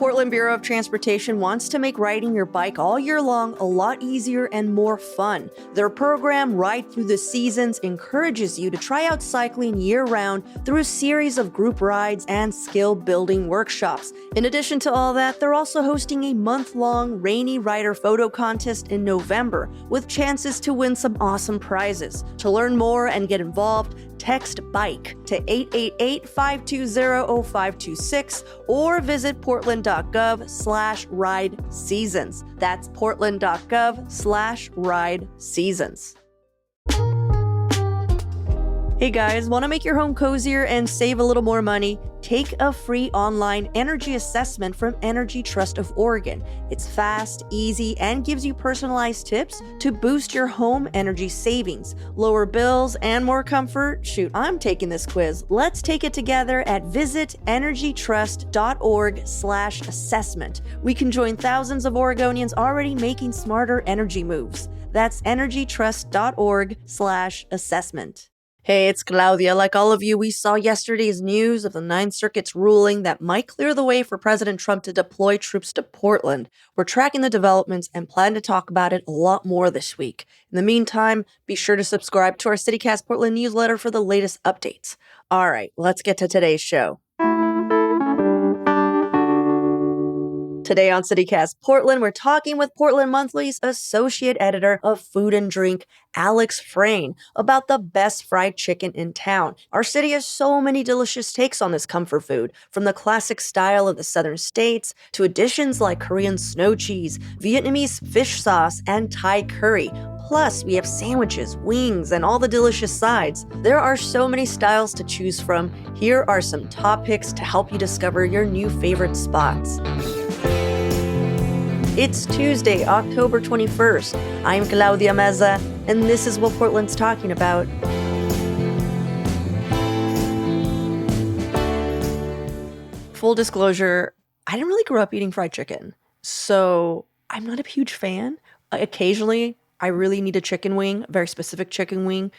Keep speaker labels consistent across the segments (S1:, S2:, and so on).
S1: Portland Bureau of Transportation wants to make riding your bike all year long a lot easier and more fun. Their program, Ride Through the Seasons, encourages you to try out cycling year-round through a series of group rides and skill-building workshops. In addition to all that, they're also hosting a month-long Rainy Rider photo contest in November, with chances to win some awesome prizes. To learn more and get involved, text BIKE to 888-520-0526 or visit portland.gov/ride seasons. That's portland.gov/ride seasons. Hey guys, want to make your home cozier and save a little more money? Take a free online energy assessment from Energy Trust of Oregon. It's fast, easy, and gives you personalized tips to boost your home energy savings, lower bills, and more comfort. Shoot, I'm taking this quiz. Let's take it together at visitenergytrust.org/assessment. We can join thousands of Oregonians already making smarter energy moves. That's energytrust.org/assessment. Hey, it's Claudia. Like all of you, we saw yesterday's news of the Ninth Circuit's ruling that might clear the way for President Trump to deploy troops to Portland. We're tracking the developments and plan to talk about it a lot more this week. In the meantime, be sure to subscribe to our CityCast Portland newsletter for the latest updates. All right, let's get to today's show. Today on CityCast Portland, we're talking with Portland Monthly's associate editor of food and drink, Alex Frayne, about the best fried chicken in town. Our city has so many delicious takes on this comfort food, from the classic style of the southern states to additions like Korean snow cheese, Vietnamese fish sauce, and Thai curry. Plus, we have sandwiches, wings, and all the delicious sides. There are so many styles to choose from. Here are some top picks to help you discover your new favorite spots. It's Tuesday, October 21st. I'm Claudia Meza, and this is what Portland's talking about. Full disclosure, I didn't really grow up eating fried chicken, so I'm not a huge fan. Occasionally, I really need a chicken wing, a very specific chicken wing,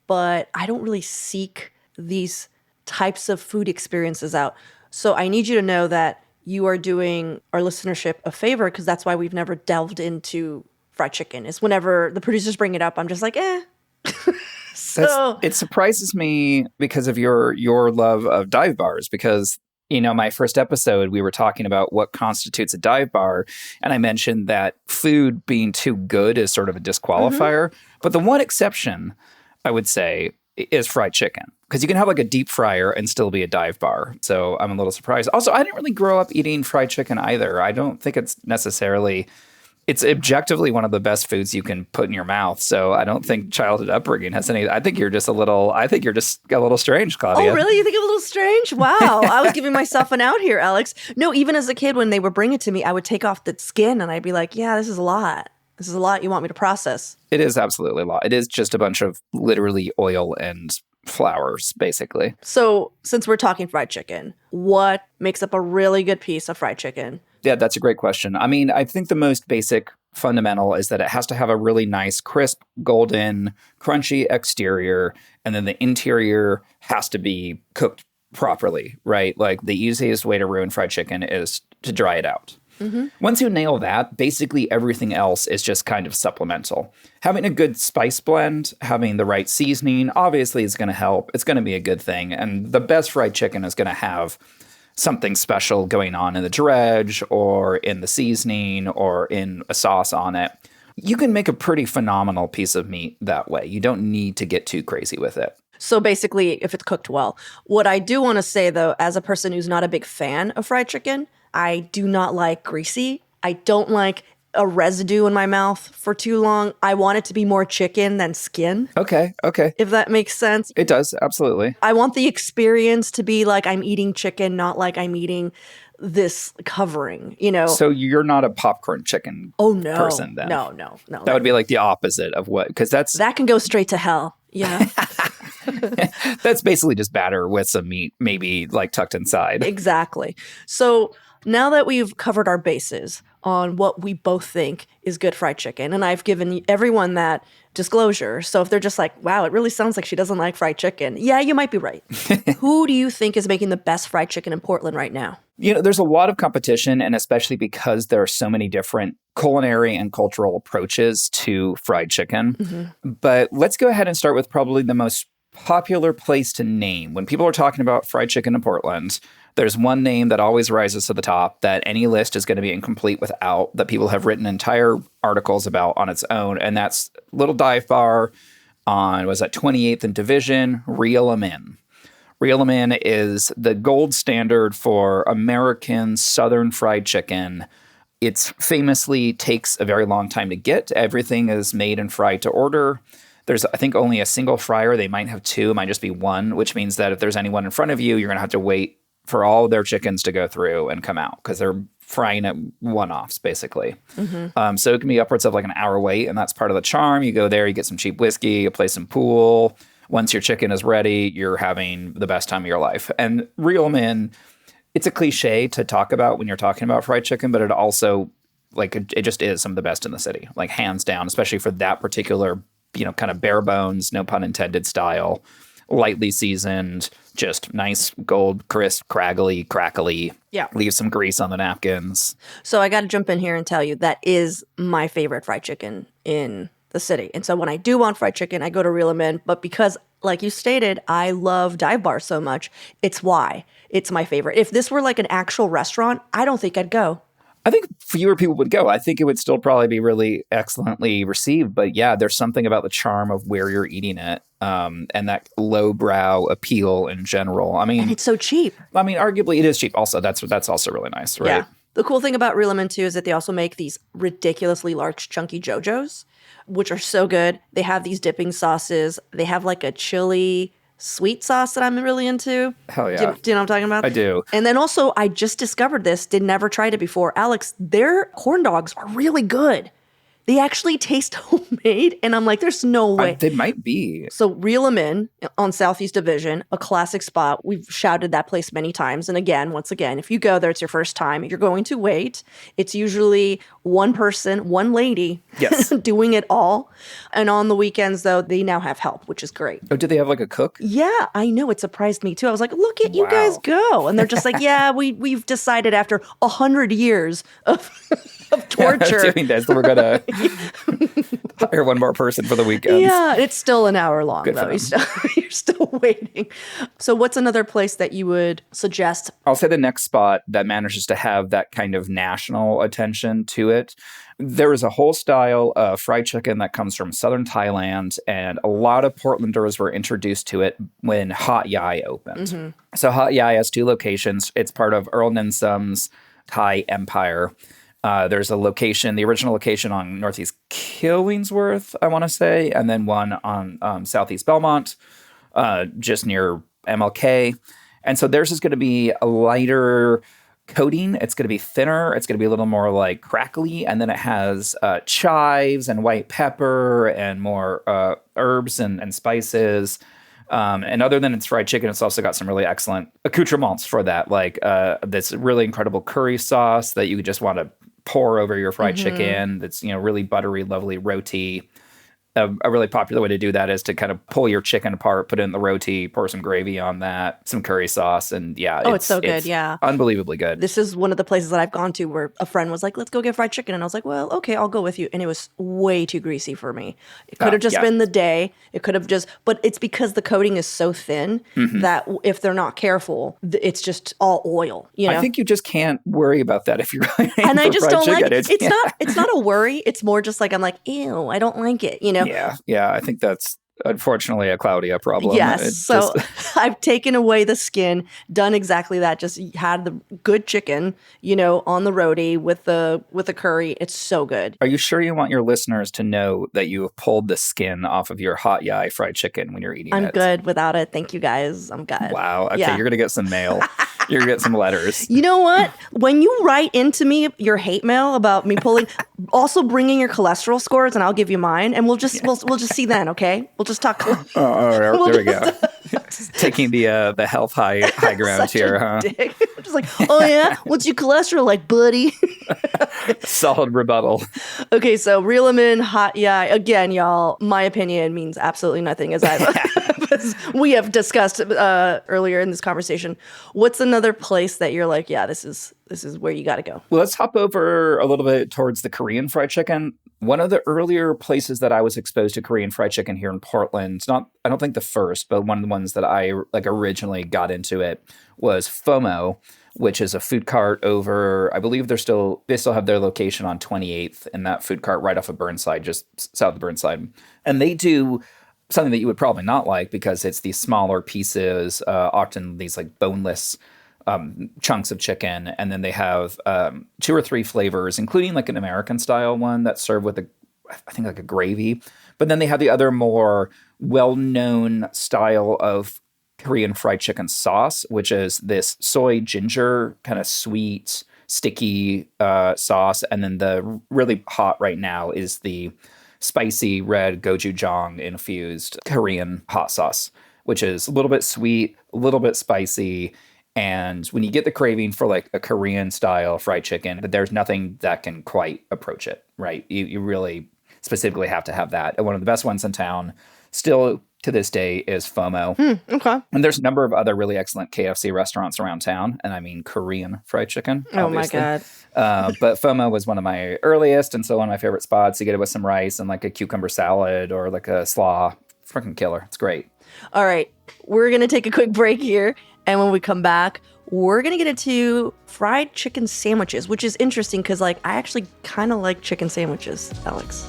S1: but I don't really seek these types of food experiences out. So I need you to know that you are doing our listenership a favor, because that's why we've never delved into fried chicken. Is whenever the producers bring it up, I'm just like, eh.
S2: It surprises me because of your love of dive bars, because, you know, my first episode, we were talking about what constitutes a dive bar, and I mentioned that food being too good is sort of a disqualifier. Mm-hmm. But the one exception, I would say, is fried chicken, because you can have like a deep fryer and still be a dive bar. So I'm a little surprised. Also, I didn't really grow up eating fried chicken either. I don't think it's objectively one of the best foods you can put in your mouth. So I don't think childhood upbringing has any. I think you're just a little strange, Claudia.
S1: Oh, really? You think I'm a little strange? Wow. I was giving myself an out here, Alex. No, even as a kid, when they would bring it to me, I would take off the skin and I'd be like, yeah, this is a lot. This is a lot you want me to process.
S2: It is absolutely a lot. It is just a bunch of literally oil and flours, basically.
S1: So since we're talking fried chicken, what makes up a really good piece of fried chicken?
S2: Yeah, that's a great question. I mean, I think the most basic fundamental is that it has to have a really nice, crisp, golden, crunchy exterior, and then the interior has to be cooked properly, right? Like the easiest way to ruin fried chicken is to dry it out. Mm-hmm. Once you nail that, basically everything else is just kind of supplemental. Having a good spice blend, having the right seasoning, obviously is going to help. It's going to be a good thing. And the best fried chicken is going to have something special going on in the dredge or in the seasoning or in a sauce on it. You can make a pretty phenomenal piece of meat that way. You don't need to get too crazy with it.
S1: So basically, if it's cooked well. What I do want to say, though, as a person who's not a big fan of fried chicken, I do not like greasy. I don't like a residue in my mouth for too long. I want it to be more chicken than skin.
S2: Okay.
S1: If that makes sense.
S2: It does, absolutely.
S1: I want the experience to be like I'm eating chicken, not like I'm eating this covering, you know?
S2: So you're not a popcorn chicken person then?
S1: No.
S2: That would be like the opposite of what, because
S1: that can go straight to hell. Yeah.
S2: That's basically just batter with some meat, maybe like tucked inside.
S1: Exactly. So now that we've covered our bases, on what we both think is good fried chicken. And I've given everyone that disclosure. So if they're just like, wow, it really sounds like she doesn't like fried chicken. Yeah, you might be right. Who do you think is making the best fried chicken in Portland right now?
S2: There's a lot of competition, and especially because there are so many different culinary and cultural approaches to fried chicken. But let's go ahead and start with probably the most popular place to name. When people are talking about fried chicken in Portland, there's one name that always rises to the top that any list is going to be incomplete without, that people have written entire articles about on its own, and that's Little Dive Bar on, was that 28th and Division, Reel 'em In. Reel 'em In is the gold standard for American Southern fried chicken. It famously takes a very long time to get. Everything is made and fried to order. There's, I think, only a single fryer. They might have two, it might just be one, which means that if there's anyone in front of you, you're going to have to wait for all their chickens to go through and come out because they're frying at one-offs, basically. So it can be upwards of like an hour wait, and that's part of the charm. You go there, you get some cheap whiskey, you play some pool. Once your chicken is ready, you're having the best time of your life. And Reel 'em In, it's a cliche to talk about when you're talking about fried chicken, but it also, like, it just is some of the best in the city, like hands down, especially for that particular, kind of bare bones, no pun intended style, lightly seasoned, just nice, gold, crisp, crackly.
S1: Yeah.
S2: Leave some grease on the napkins.
S1: So I got to jump in here and tell you that is my favorite fried chicken in the city. And so when I do want fried chicken, I go to Reel 'em In. But because, like you stated, I love Dive Bar so much, it's why it's my favorite. If this were like an actual restaurant, I don't think I'd go.
S2: I think fewer people would go. I think it would still probably be really excellently received. But yeah, there's something about the charm of where you're eating it, and that lowbrow appeal in general. I mean,
S1: And it's so cheap.
S2: Arguably it is cheap. Also, that's also really nice, right?
S1: Yeah. The cool thing about Reel 'em In too is that they also make these ridiculously large, chunky JoJo's, which are so good. They have these dipping sauces. They have like a chili sweet sauce that I'm really into.
S2: Hell yeah.
S1: Do you know what I'm talking about?
S2: I do.
S1: And then also, I just discovered this, did never tried it before. Alex, their corn dogs are really good. They actually taste homemade, and I'm like, there's no way.
S2: They might be.
S1: So Reel 'em In on Southeast Division, a classic spot. We've shouted that place many times. And again, once again, if you go there, it's your first time, you're going to wait. It's usually one person, one lady
S2: Yes.
S1: doing it all. And on the weekends, though, they now have help, which is great.
S2: Oh, do they have like a cook?
S1: Yeah, I know. It surprised me too. I was like, look at you
S2: Wow.
S1: guys go. And they're just like, yeah, we've decided after 100 years of torture.
S2: Doing this, we're going to hire one more person for the weekends.
S1: Yeah, it's still an hour long,
S2: Good for
S1: though. You're still waiting. So what's another place that you would suggest?
S2: I'll say the next spot that manages to have that kind of national attention to it. There is a whole style of fried chicken that comes from southern Thailand, and a lot of Portlanders were introduced to it when Hat Yai opened. So Hat Yai has two locations. It's part of Earl Ninsum's Thai empire. There's a location, the original location on Northeast Killingsworth, I want to say, and then one on Southeast Belmont, just near MLK. And so theirs is going to be a lighter coating. It's going to be thinner. It's going to be a little more like crackly. And then it has chives and white pepper and more herbs and spices. And other than its fried chicken, it's also got some really excellent accoutrements for that, like this really incredible curry sauce that you just want to pour over your fried chicken. That's, really buttery, lovely roti. A really popular way to do that is to kind of pull your chicken apart, put it in the roti, pour some gravy on that, some curry sauce, and yeah.
S1: Oh, it's so good, yeah.
S2: Unbelievably good.
S1: This is one of the places that I've gone to where a friend was like, let's go get fried chicken. And I was like, well, okay, I'll go with you. And it was way too greasy for me. It could have just been the day. It could have but it's because the coating is so thin that if they're not careful, it's just all oil,
S2: I think you just can't worry about that if you're going
S1: and I just don't
S2: chicken.
S1: like it. It's not a worry. It's more just like, I'm like, ew, I don't like it,
S2: Yeah. I think that's unfortunately a Claudia problem.
S1: Yes. So I've taken away the skin, done exactly that. Just had the good chicken, on the roti with the curry. It's so good.
S2: Are you sure you want your listeners to know that you have pulled the skin off of your Hat Yai fried chicken when you're eating it?
S1: I'm good without it. Thank you guys. I'm good.
S2: Wow. Okay.
S1: Yeah.
S2: You're going to get some mail. You're going to get some letters.
S1: You know what? When you write into me your hate mail about me pulling, also bring in your cholesterol scores and I'll give you mine. And we'll just see then. Okay. We'll just talk.
S2: There we go. Taking the health high ground
S1: Such
S2: here,
S1: a
S2: huh?
S1: dick. Just like, oh yeah, what's your cholesterol like, buddy?
S2: Solid rebuttal.
S1: Okay, so reel them in hot. Yeah, again, y'all, my opinion means absolutely nothing, as we have discussed earlier in this conversation. What's another place that you're like, yeah, this is where you got to go?
S2: Well, let's hop over a little bit towards the Korean fried chicken. One of the earlier places that I was exposed to Korean fried chicken here in Portland, I don't think the first, but one of the ones that I originally got into it was FOMO, which is a food cart over, I believe they still have their location on 28th in that food cart right off of Burnside, just south of Burnside. And they do something that you would probably not like because it's these smaller pieces, often these like boneless chunks of chicken. And then they have 2 or 3 flavors, including like an American style one that's served with I think like a gravy. But then they have the other more well-known style of Korean fried chicken sauce, which is this soy ginger kind of sweet, sticky sauce. And then the really hot right now is the spicy red gochujang infused Korean hot sauce, which is a little bit sweet, a little bit spicy. And when you get the craving for like a Korean style fried chicken, there's nothing that can quite approach it, right? You really specifically have to have that. And one of the best ones in town still to this day is FOMO.
S1: Okay.
S2: And there's a number of other really excellent KFC restaurants around town. And I mean Korean fried chicken. Obviously.
S1: Oh my God.
S2: But FOMO was one of my earliest and so one of my favorite spots. You get it with some rice and like a cucumber salad or like a slaw. Freaking killer. It's great.
S1: All right. We're going to take a quick break here. And when we come back, we're going to get into fried chicken sandwiches, which is interesting because like I actually kind of like chicken sandwiches, Alex.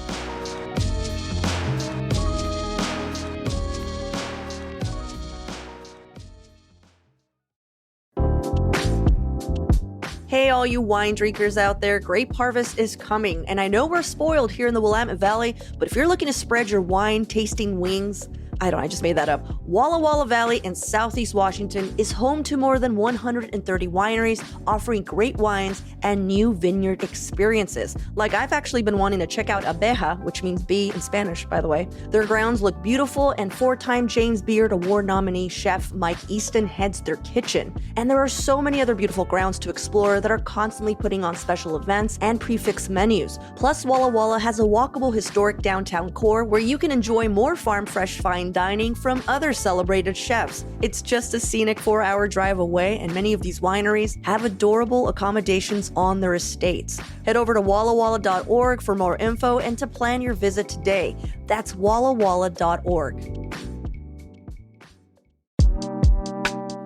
S1: Hey, all you wine drinkers out there, grape harvest is coming. And I know we're spoiled here in the Willamette Valley, but if you're looking to spread your wine tasting wings, I just made that up. Walla Walla Valley in Southeast Washington is home to more than 130 wineries offering great wines and new vineyard experiences. Like I've actually been wanting to check out Abeja, which means bee in Spanish, by the way. Their grounds look beautiful and 4-time James Beard Award nominee chef Mike Easton heads their kitchen. And there are so many other beautiful grounds to explore that are constantly putting on special events and prefix menus. Plus, Walla Walla has a walkable historic downtown core where you can enjoy more farm fresh fine dining from other celebrated chefs. It's just a scenic 4-hour drive away, and many of these wineries have adorable accommodations on their estates. Head over to wallawalla.org for more info and to plan your visit today. That's wallawalla.org.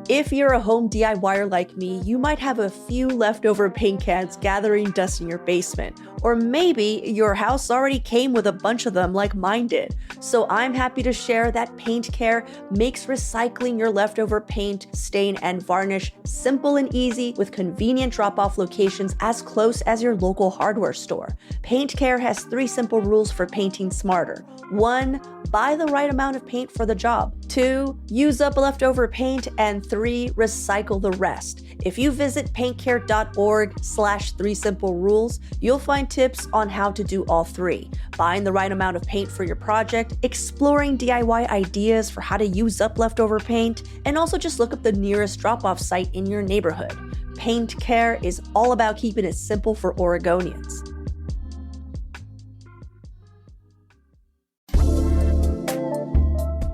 S1: If you're a home DIYer like me, you might have a few leftover paint cans gathering dust in your basement. Or maybe your house already came with a bunch of them like mine did. So I'm happy to share that Paint Care makes recycling your leftover paint, stain, and varnish simple and easy with convenient drop-off locations as close as your local hardware store. Paint Care has 3 simple rules for painting smarter. 1, buy the right amount of paint for the job. 2, use up leftover paint. And 3, recycle the rest. If you visit paintcare.org/3simplerules, you'll find tips on how to do all 3. Buying the right amount of paint for your project, exploring DIY ideas for how to use up leftover paint, and also just look up the nearest drop-off site in your neighborhood. Paint Care is all about keeping it simple for Oregonians.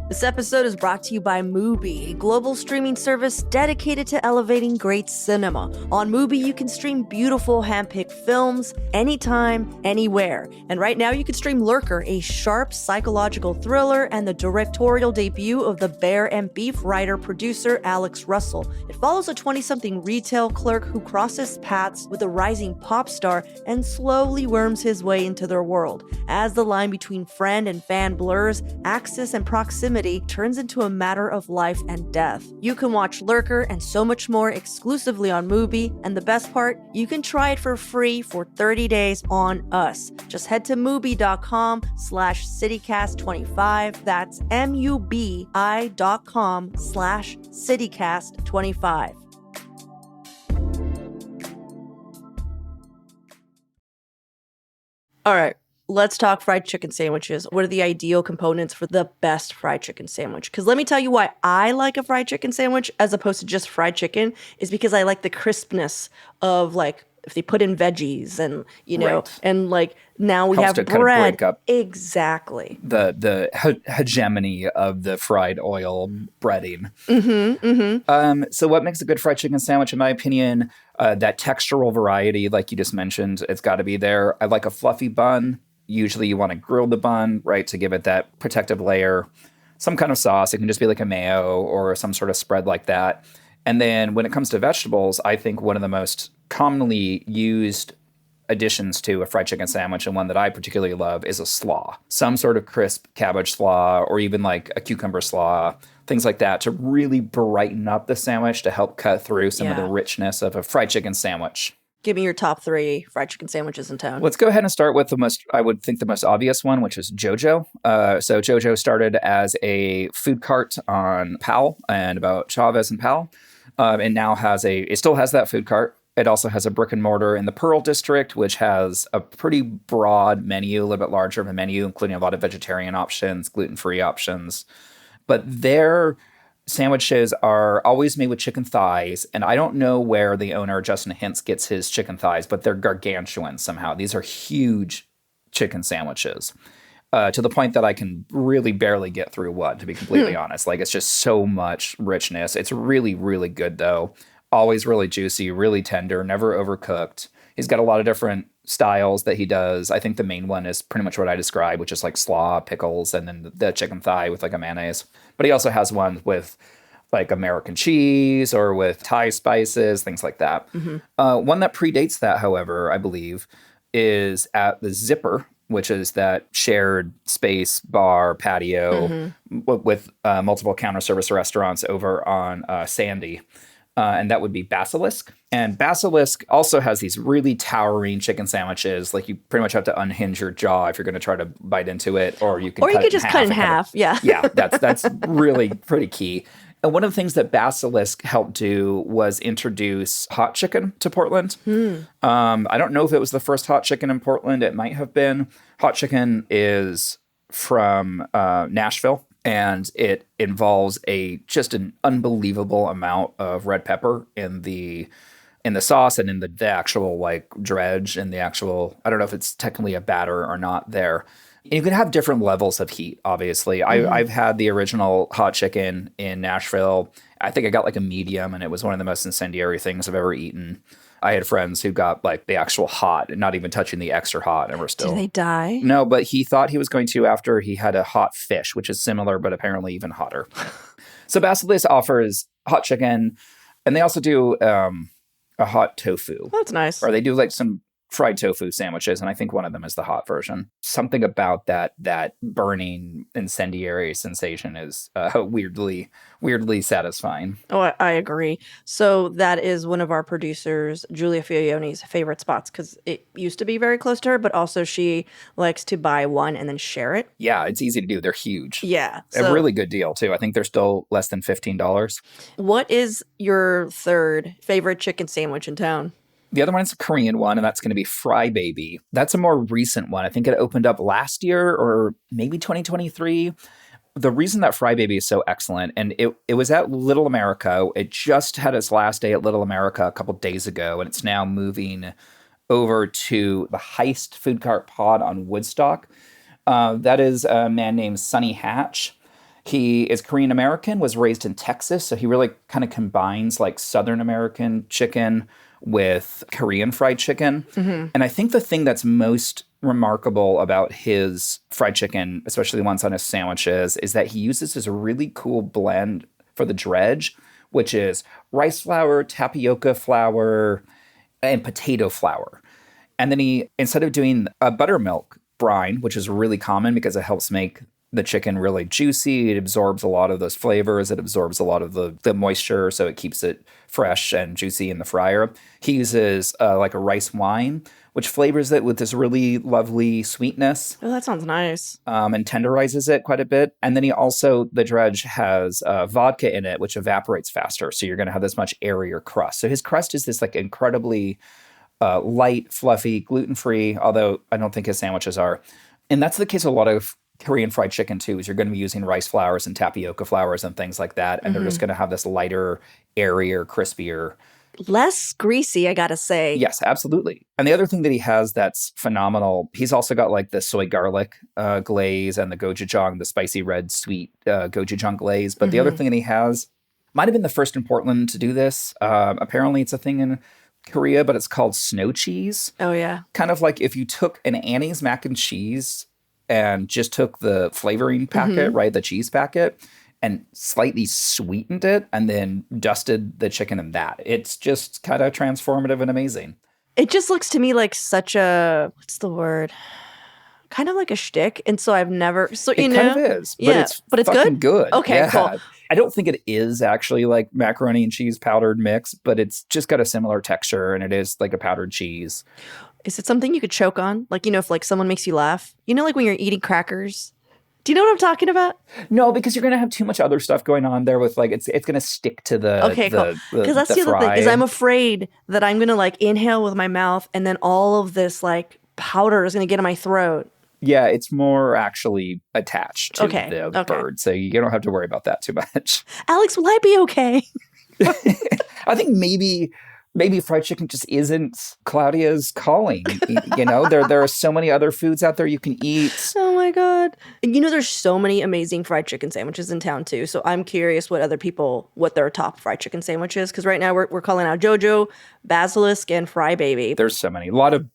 S1: This episode is brought to you by Mubi, a global streaming service dedicated to elevating great cinema. On Mubi, you can stream beautiful hand-picked films anytime, anywhere. And right now, you can stream Lurker, a sharp psychological thriller and the directorial debut of the Bear and Beef writer-producer Alex Russell. It follows a 20-something retail clerk who crosses paths with a rising pop star and slowly worms his way into their world. As the line between friend and fan blurs, access and proximity turns into a matter of life and death. You can watch Lurker and so much more exclusively on Mubi, and the best part, you can try it for free for 30 days on us. Just head to mubi.com/citycast25. That's mubi.com/citycast25. All right. let's talk fried chicken sandwiches. What are the ideal components for the best fried chicken sandwich? Because let me tell you why I like a fried chicken sandwich as opposed to just fried chicken is because I like the crispness of like if they put in veggies and, you know,
S2: Right.
S1: and like now we
S2: Helps
S1: have
S2: to
S1: bread.
S2: kind of break up
S1: Exactly.
S2: the hegemony of the fried oil breading. So what makes a good fried chicken sandwich, in my opinion, that textural variety, like you just mentioned, it's got to be there. I like a fluffy bun. Usually you want to grill the bun, right, to give it that protective layer. Some kind of sauce. It can just be like a mayo or some sort of spread like that. And then when it comes to vegetables, I think one of the most commonly used additions to a fried chicken sandwich, and one that I particularly love, is a slaw. Some sort of crisp cabbage slaw, or even like a cucumber slaw, things like that, to really brighten up the sandwich to help cut through some of the
S1: Yeah.
S2: richness of a fried chicken sandwich.
S1: Give me your top 3 fried chicken sandwiches in town.
S2: Let's go ahead and start with the most, I would think, the most obvious one, which is JoJo. So JoJo started as a food cart on Powell and about Chavez and Powell, and now it still has that food cart. It also has a brick and mortar in the Pearl District, which has a pretty broad menu, a little bit larger of a menu, including a lot of vegetarian options, gluten-free options. But their sandwiches are always made with chicken thighs, and I don't know where the owner, Justin Hintz, gets his chicken thighs, but they're gargantuan somehow. These are huge chicken sandwiches, to the point that I can really barely get through one, to be completely honest. Like, it's just so much richness. It's really, really good, though. Always really juicy, really tender, never overcooked. He's got a lot of different styles that he does. I think the main one is pretty much what I described, which is like slaw, pickles, and then the chicken thigh with like a mayonnaise. But he also has one with like American cheese or with Thai spices, things like that. One that predates that, however, I believe, is at the Zipper, which is that shared space bar patio with multiple counter service restaurants over on Sandy. And that would be Basilisk. And Basilisk also has these really towering chicken sandwiches. Like, you pretty much have to unhinge your jaw if you're going to try to bite into it, or you can
S1: just cut in half. Yeah.
S2: Yeah, that's really pretty key. And one of the things that Basilisk helped do was introduce hot chicken to Portland. I don't know if it was the first hot chicken in Portland. It might have been. Hot chicken is from Nashville, and it involves just an unbelievable amount of red pepper in the sauce and in the actual like dredge and the actual, I don't know if it's technically a batter or not there. And you can have different levels of heat, obviously. I've had the original hot chicken in Nashville. I think I got like a medium, and it was one of the most incendiary things I've ever eaten. I had friends who got like the actual hot and not even touching the extra hot, and were still...
S1: Did they die?
S2: No, but he thought he was going to after he had a hot fish, which is similar, but apparently even hotter. So Basilisk offers hot chicken, and they also do a hot tofu.
S1: That's nice.
S2: Or they do like some fried tofu sandwiches, and I think one of them is the hot version. Something about that burning incendiary sensation is weirdly satisfying.
S1: Oh, I agree. So that is one of our producers, Julia Fiorione's favorite spots, because it used to be very close to her, but also she likes to buy one and then share it.
S2: Yeah, it's easy to do. They're huge.
S1: Yeah.
S2: A really good deal, too. I think they're still less than $15.
S1: What is your third favorite chicken sandwich in town?
S2: The other one is a Korean one, and that's going to be Fry Baby. That's a more recent one. I think it opened up last year or maybe 2023. The reason that Fry Baby is so excellent, and it was at Little America. It just had its last day at Little America a couple days ago, and it's now moving over to the Heist Food Cart Pod on Woodstock. That is a man named Sonny Hatch. He is Korean American, was raised in Texas, so he really kind of combines like Southern American chicken with Korean fried chicken. And I think the thing that's most remarkable about his fried chicken, especially the ones on his sandwiches, is that he uses this really cool blend for the dredge, which is rice flour, tapioca flour, and potato flour. And then he, instead of doing a buttermilk brine, which is really common because it helps make the chicken really juicy, it absorbs a lot of those flavors, it absorbs a lot of the moisture, so it keeps it fresh and juicy in the fryer. He uses like a rice wine, which flavors it with this really lovely sweetness.
S1: Oh, that sounds nice.
S2: And tenderizes it quite a bit. And then the dredge has vodka in it, which evaporates faster, so you're going to have this much airier crust. So his crust is this like incredibly light, fluffy, gluten-free, although I don't think his sandwiches are. And that's the case with a lot of Korean fried chicken too, is you're going to be using rice flours and tapioca flours and things like that. And they're just going to have this lighter, airier, crispier.
S1: Less greasy, I gotta say.
S2: Yes, absolutely. And the other thing that he has that's phenomenal, he's also got like the soy garlic glaze and the gochujang, the spicy red sweet gochujang glaze. But the other thing that he has might have been the first in Portland to do this. Apparently it's a thing in Korea, but it's called snow cheese.
S1: Oh, yeah.
S2: Kind of like if you took an Annie's mac and cheese and just took the flavoring packet, right, the cheese packet, and slightly sweetened it and then dusted the chicken in that. It's just kind of transformative and amazing.
S1: It just looks to me like such a, what's the word? Kind of like a shtick. And so I've never, so you
S2: It
S1: know.
S2: kind of is, but
S1: Yeah,
S2: it's
S1: but it's
S2: fucking good.
S1: Okay,
S2: Yeah.
S1: cool.
S2: I don't think it is actually like macaroni and cheese powdered mix, but it's just got a similar texture and it is like a powdered cheese.
S1: Is it something you could choke on? Like, you know, if like someone makes you laugh, you know, like when you're eating crackers. Do you know what I'm talking about?
S2: No, because you're going to have too much other stuff going on there with like, it's going to stick to the
S1: Okay, cool. Because that's the other thing, is I'm afraid that I'm going to like inhale with my mouth and then all of this like powder is going to get in my throat.
S2: Yeah, it's more actually attached to
S1: Okay,
S2: the
S1: okay.
S2: bird, so you don't have to worry about that too much.
S1: Alex, will I be okay?
S2: I think maybe fried chicken just isn't Claudia's calling. You know, there are so many other foods out there you can eat.
S1: Oh my God. And you know, there's so many amazing fried chicken sandwiches in town too. So I'm curious what their top fried chicken sandwich is. Because right now we're calling out JoJo, Basilisk, and Fry Baby.
S2: There's so many. A lot of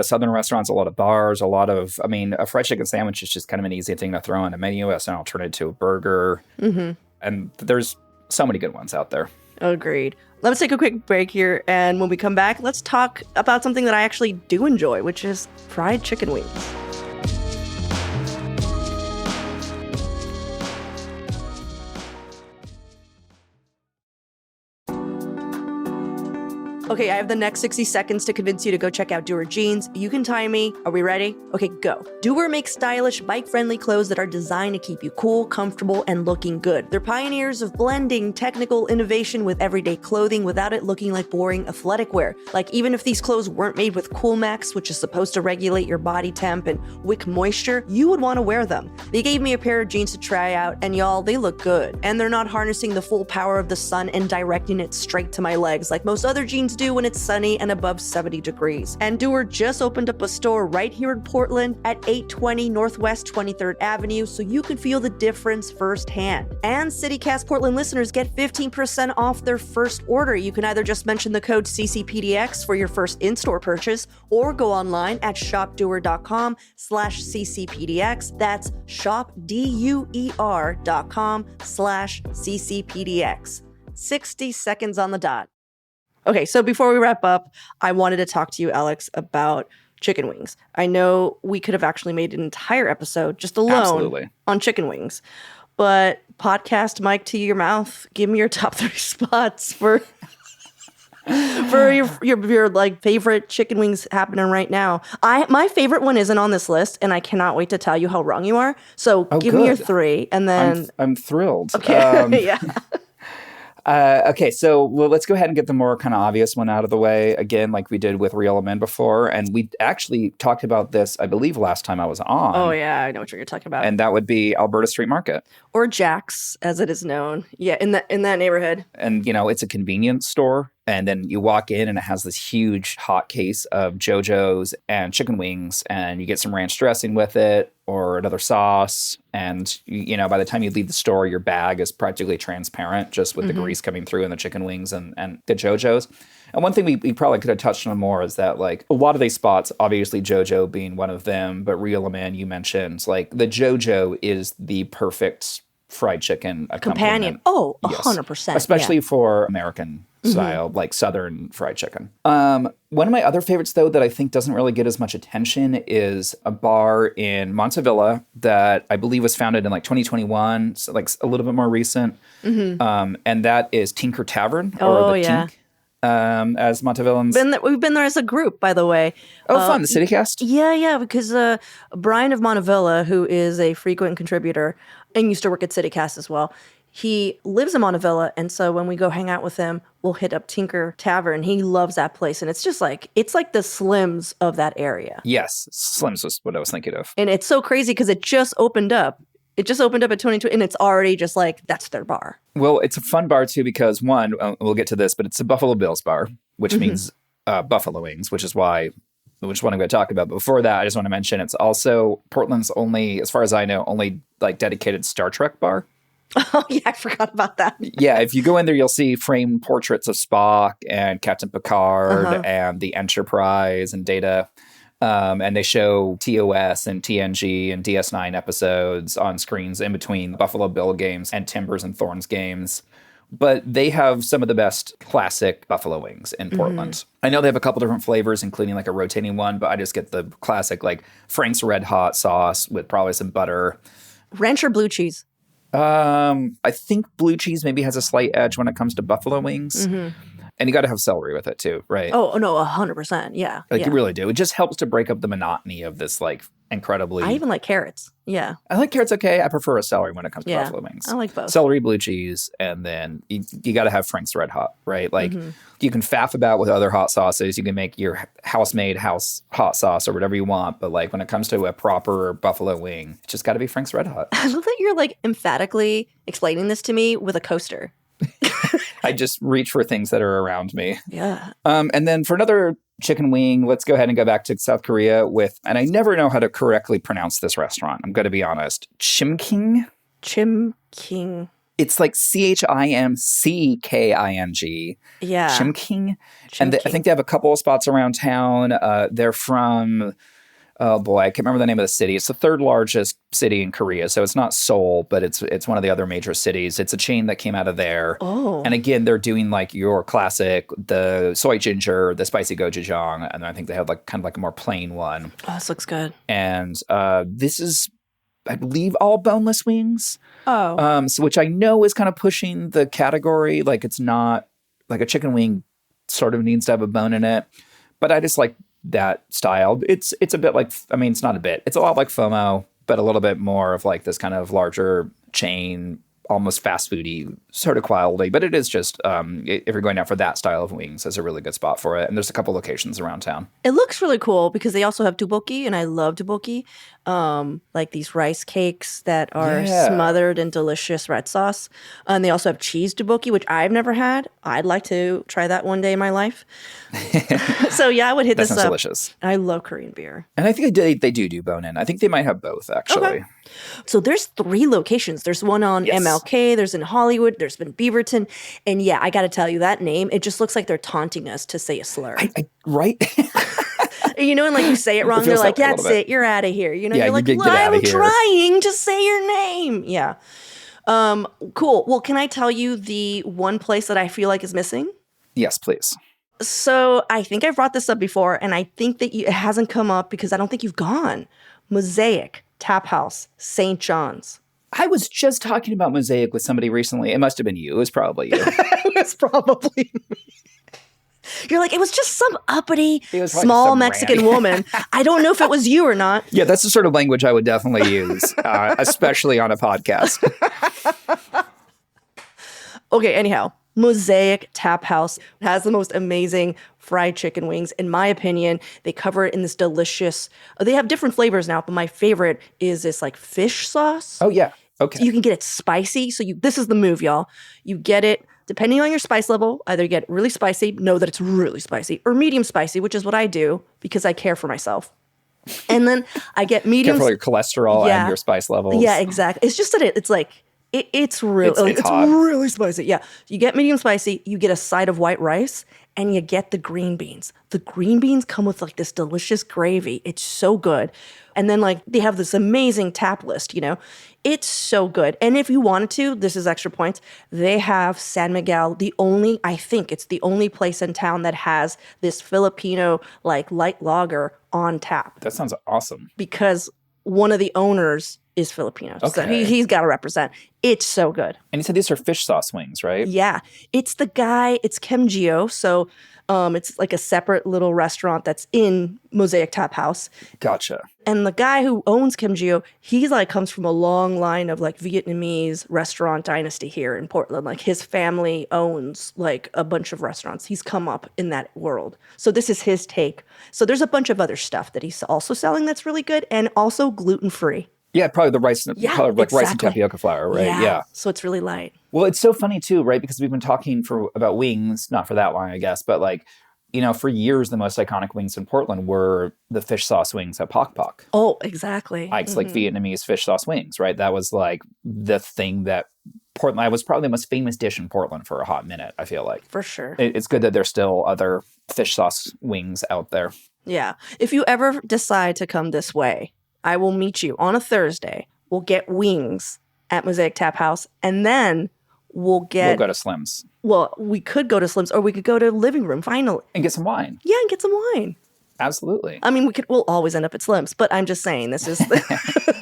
S2: southern restaurants, a lot of bars, a fried chicken sandwich is just kind of an easy thing to throw on a menu as an alternative to a burger. And there's so many good ones out there.
S1: Agreed. Let's take a quick break here. And when we come back, let's talk about something that I actually do enjoy, which is fried chicken wings. Okay, I have the next 60 seconds to convince you to go check out Doer Jeans. You can time me. Are we ready? Okay, go. Doer makes stylish, bike-friendly clothes that are designed to keep you cool, comfortable, and looking good. They're pioneers of blending technical innovation with everyday clothing without it looking like boring athletic wear. Like, even if these clothes weren't made with Coolmax, which is supposed to regulate your body temp and wick moisture, you would want to wear them. They gave me a pair of jeans to try out, and y'all, they look good. And they're not harnessing the full power of the sun and directing it straight to my legs like most other jeans do when it's sunny and above 70 degrees. And Doer just opened up a store right here in Portland at 820 Northwest 23rd Avenue, so you can feel the difference firsthand. And CityCast Portland listeners get 15% off their first order. You can either just mention the code CCPDX for your first in-store purchase, or go online at shopdoer.com/CCPDX. That's shopduer.com/CCPDX. 60 seconds on the dot. Okay, so before we wrap up, I wanted to talk to you, Alex, about chicken wings. I know we could have actually made an entire episode just alone on chicken wings, but podcast mic to your mouth, give me your top 3 spots for your like favorite chicken wings happening right now. My favorite one isn't on this list, and I cannot wait to tell you how wrong you are. So give me your 3, and then
S2: I'm thrilled.
S1: Okay, yeah.
S2: Okay, so let's go ahead and get the more kind of obvious one out of the way again, like we did with Real Men before. And we actually talked about this, I believe, last time I was on.
S1: Oh, yeah, I know what you're talking about.
S2: And that would be Alberta Street Market.
S1: Or Jack's, as it is known. Yeah, in that neighborhood.
S2: And, you know, it's a convenience store. And then you walk in and it has this huge hot case of JoJo's and chicken wings. And you get some ranch dressing with it or another sauce. And, you know, by the time you leave the store, your bag is practically transparent just with the grease coming through and the chicken wings and the JoJo's. And one thing we probably could have touched on more is that, like, a lot of these spots, obviously JoJo being one of them, but Real Man you mentioned, like, the JoJo is the perfect fried chicken
S1: companion. Oh, 100%.
S2: Yes. Especially for American style, like Southern fried chicken. One of my other favorites, though, that I think doesn't really get as much attention is a bar in Montevilla that I believe was founded in like 2021, so like a little bit more recent. And that is Tinker Tavern, or the Tink, as Montevillans.
S1: We've been there as a group, by the way.
S2: Oh, fun. The CityCast?
S1: Yeah, because Brian of Montevilla, who is a frequent contributor and used to work at CityCast as well, He lives in Montevilla, and so when we go hang out with him, we'll hit up Tinker Tavern. He loves that place, and it's just like, it's like the Slims of that area.
S2: Yes, Slim's was what I was thinking of.
S1: And it's so crazy because it just opened up. It just opened up at 2020, and it's already just like, that's their bar.
S2: Well, it's a fun bar too because one, we'll get to this, but it's a Buffalo Bills bar, which means buffalo wings, which is what I'm going to talk about. But before that, I just want to mention it's also Portland's only, as far as I know, only like dedicated Star Trek bar.
S1: Oh, yeah, I forgot about that.
S2: Yeah, if you go in there, you'll see framed portraits of Spock and Captain Picard and the Enterprise and Data. And they show TOS and TNG and DS9 episodes on screens in between Buffalo Bill games and Timbers and Thorns games. But they have some of the best classic buffalo wings in Portland. I know they have a couple different flavors, including like a rotating one, but I just get the classic like Frank's Red Hot sauce with probably some butter.
S1: Ranch or blue cheese?
S2: I think blue cheese maybe has a slight edge when it comes to buffalo wings. And you got to have celery with it too, right?
S1: Oh, no, 100%. Yeah.
S2: Like you really do. It just helps to break up the monotony of this like incredibly...
S1: I even like carrots. Yeah.
S2: I like carrots okay. I prefer a celery when it comes to buffalo wings.
S1: I like both.
S2: Celery, blue cheese, and then you got to have Frank's Red Hot, right? Like you can faff about with other hot sauces. You can make your house-made house hot sauce or whatever you want. But like when it comes to a proper buffalo wing, it's just got to be Frank's Red Hot.
S1: I love that you're like emphatically explaining this to me with a coaster.
S2: I just reach for things that are around me.
S1: Yeah.
S2: And then for another chicken wing, let's go ahead and go back to South Korea with, and I never know how to correctly pronounce this restaurant. I'm going to be honest. Chimking?
S1: Chimking.
S2: It's like CHIMCKING.
S1: Yeah.
S2: Chimking. And I think they have a couple of spots around town. They're from... Oh boy, I can't remember the name of the city. It's the third largest city in Korea. So it's not Seoul, but it's one of the other major cities. It's a chain that came out of there.
S1: Oh.
S2: And again, they're doing like your classic, the soy ginger, the spicy gochujang. And I think they have like kind of like a more plain one.
S1: Oh, this looks good.
S2: And this is, I believe, all boneless wings.
S1: Oh.
S2: So which I know is kind of pushing the category. Like it's not like a chicken wing sort of needs to have a bone in it. But I just like that style. It's a bit like, I mean, it's not a bit. It's a lot like FOMO, but a little bit more of like this kind of larger chain, almost fast foody sort of quality. But it is just, if you're going out for that style of wings, it's a really good spot for it. And there's a couple locations around town.
S1: It looks really cool because they also have tteokbokki, and I love tteokbokki. Like these rice cakes that are smothered in delicious red sauce. And they also have cheese tteokbokki, which I've never had. I'd like to try that one day in my life. So yeah, I would hit this up.
S2: Delicious.
S1: I love Korean beer.
S2: And I think they do bone in. I think they might have both, actually.
S1: Okay. So there's 3 locations. There's one on MLK, there's in Hollywood, there's been Beaverton. And yeah, I got to tell you, that name, it just looks like they're taunting us to say a slur.
S2: Right?
S1: You know, and like you say it wrong, they're like, that's it, you're out of here. You know,
S2: Yeah,
S1: you're like,
S2: get
S1: I'm trying to say your name. Yeah. Cool. Well, can I tell you the one place that I feel like is missing?
S2: Yes, please.
S1: So I think I've brought this up before, and I think that it hasn't come up because I don't think you've gone. Mosaic, Tap House, St. John's.
S2: I was just talking about Mosaic with somebody recently. It must have been you. It was probably you.
S1: It was probably me. You're like, it was just some uppity, small Mexican woman. I don't know if it was you or not.
S2: Yeah, that's the sort of language I would definitely use, especially on a podcast.
S1: Okay, anyhow, Mosaic Tap House has the most amazing fried chicken wings. In my opinion, they cover it in this delicious, they have different flavors now, but my favorite is this like fish sauce.
S2: Oh, yeah. Okay.
S1: You can get it spicy. So this is the move, y'all. You get it depending on your spice level. Either you get really spicy, know that it's really spicy, or medium spicy, which is what I do because I care for myself. And then I get medium.
S2: Careful your cholesterol and your spice levels.
S1: Yeah, exactly. It's just that it's like, it's really spicy. Yeah. You get medium spicy, you get a side of white rice, and you get the green beans. The green beans come with like this delicious gravy. It's so good. And then like they have this amazing tap list, you know. It's so good. And if you wanted to, this is extra points, they have San Miguel, I think it's the only place in town that has this Filipino like light lager on tap.
S2: That sounds awesome.
S1: Because one of the owners is Filipino. Okay. So he's got to represent. It's so good.
S2: And you said these are fish sauce wings, right?
S1: Yeah. It's the guy, it's Kim Gio. So It's like a separate little restaurant that's in Mosaic Tap House.
S2: Gotcha.
S1: And the guy who owns Kim Gio, he's like comes from a long line of like Vietnamese restaurant dynasty here in Portland. Like his family owns like a bunch of restaurants. He's come up in that world. So this is his take. So there's a bunch of other stuff that he's also selling that's really good and also gluten-free.
S2: Yeah, probably the rice,
S1: Yeah,
S2: probably like rice and
S1: exactly.
S2: tapioca flour, right? Yeah.
S1: So it's really light.
S2: Well, it's so funny too, right? Because we've been talking about wings, not for that long, I guess, but like, you know, for years, the most iconic wings in Portland were the fish sauce wings at Pok Pok.
S1: Oh, exactly.
S2: Ike's like Vietnamese fish sauce wings, right? That was like the thing that Portland was probably the most famous dish in Portland for a hot minute, I feel like.
S1: For sure.
S2: It's good that there's still other fish sauce wings out there.
S1: Yeah. If you ever decide to come this way, I will meet you on a Thursday. We'll get wings at Mosaic Tap House, and then we'll
S2: We'll go to Slim's
S1: well, we could go to Slim's, or we could go to Living Room, finally.
S2: and get some wine.
S1: Yeah, and get some wine.
S2: Absolutely.
S1: I mean, we'll always end up at Slim's, but I'm just saying this is...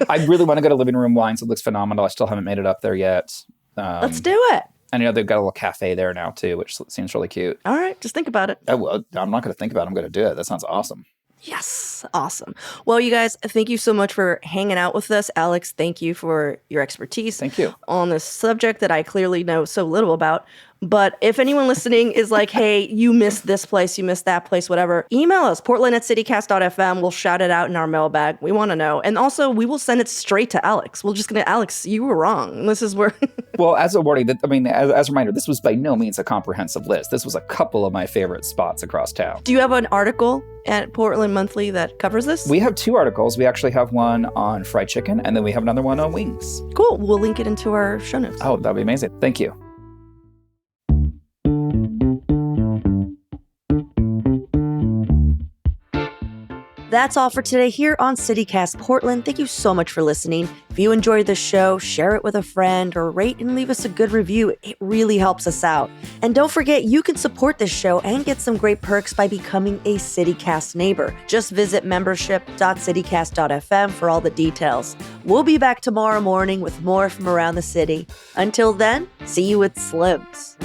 S2: I really want to go to Living Room Wines. It looks phenomenal. I still haven't made it up there yet.
S1: Let's do it.
S2: I know they've got a little cafe there now too, which seems really cute.
S1: All right, just think about it.
S2: Oh, well, I'm not going to think about it. I'm going to do it. That sounds awesome.
S1: Yes. Awesome. Well, you guys, thank you so much for hanging out with us. Alex, thank you for your expertise
S2: Thank you.
S1: on this subject that I clearly know so little about. But if anyone listening is like, hey, you missed this place, you missed that place, whatever, email us, portland@citycast.fm. We'll shout it out in our mailbag. We want to know. And also, we will send it straight to Alex. We're just going to, Alex, you were wrong. This is where...
S2: Well, as a warning, as a reminder, this was by no means a comprehensive list. This was a couple of my favorite spots across town.
S1: Do you have an article at Portland Monthly that covers this?
S2: We have 2 articles. We actually have one on fried chicken, and then we have another one on wings.
S1: Cool. We'll link it into our show notes.
S2: Oh, that'd be amazing. Thank you.
S1: That's all for today here on CityCast Portland. Thank you so much for listening. If you enjoyed the show, share it with a friend or rate and leave us a good review. It really helps us out. And don't forget, you can support this show and get some great perks by becoming a CityCast neighbor. Just visit membership.citycast.fm for all the details. We'll be back tomorrow morning with more from around the city. Until then, see you at Slim's.